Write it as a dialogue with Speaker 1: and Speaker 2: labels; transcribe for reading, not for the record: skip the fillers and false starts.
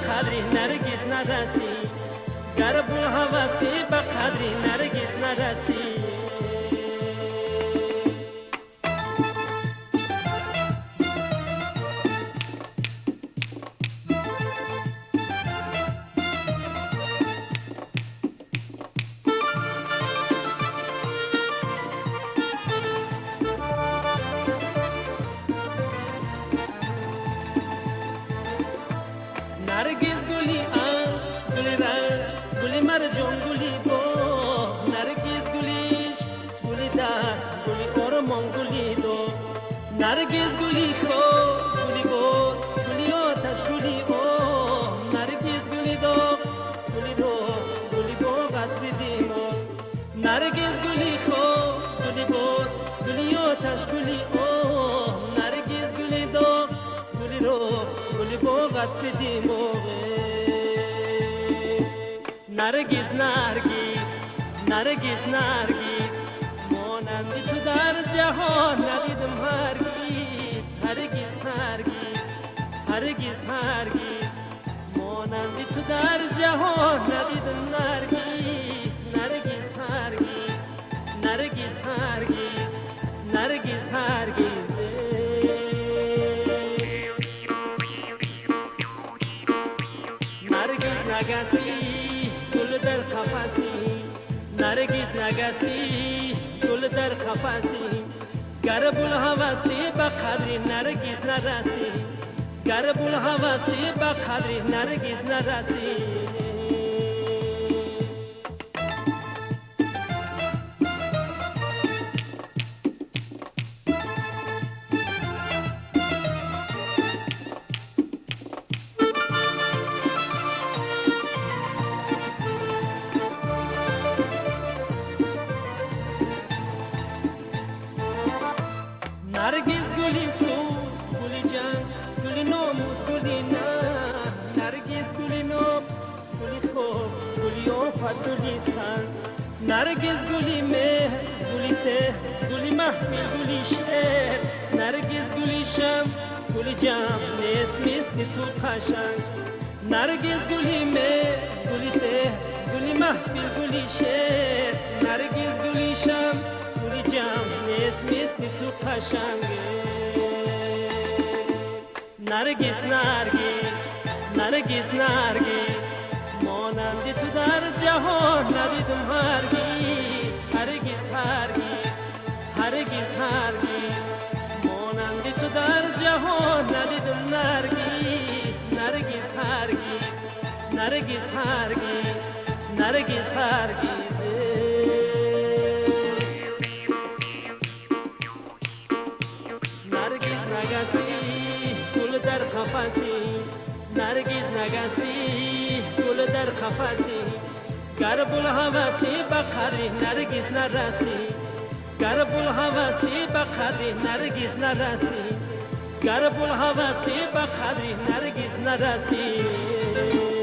Speaker 1: قدری نرگس نرسی گر بوالهوسی به قدری نرگس نرسی نرگس گلی عشق گلی رنج گلی مرجان گلی باغ نرگس گلیش گلی در گلی آرمان گلی دو نرگس گلی خواب گلی باد گلی آتش گلی آه نرگس گلی داغ گلی روح گلی باغ عطر دیمان نرگس گلی خواب گلی باد گلی آتش گلی آه نرگس گلی داغ گلی روح گلی باغ عطر دیمان نرگس نرگس نرگس نرگس مانندی تو در جهان ندیدم هرگز هرگز هرگز هرگز هرگز مانندی تو در جهان ندیدم نرگس نرگس هرگز نرگس هرگز نرگس هرگز نرگس نگسی گل در قفسی نرگس نگسی گل در قفسی گر بوالهوسی به قدری نرگس نرسی گر بوالهوسی به قدری نرگس نرسی نرگس گلی سود گلی جنگ گلی ناموز گلی نه نرگس گلی نام گلی خوب گلی آفت گلی سن نرگس گلی مهر گلی سه گلی محفل گلی شهر نرگس گلی شم گلی جم نیست مثل تو قشنگ نرگس گلی مهر گلی سه گلی محفل گلی شهر نرگس گلی شم گلی جم نیست مثل تو قشنگه نرگس نرگس نرگس نرگس مانندی تو در جهان ندیدم هرگز هرگز هرگز هرگز هرگز مانندی تو در جهان ندیدم نرگس نرگس هرگز نرگس هرگز نرگس هرگز نرگس نگسی گل در قفسی نرگس نگسی گل در قفسی گر بوالهوسی به قدری نرگس نرسی گر بوالهوسی به قدری نرگس نرسی گر بوالهوسی به قدری نرگس نرسی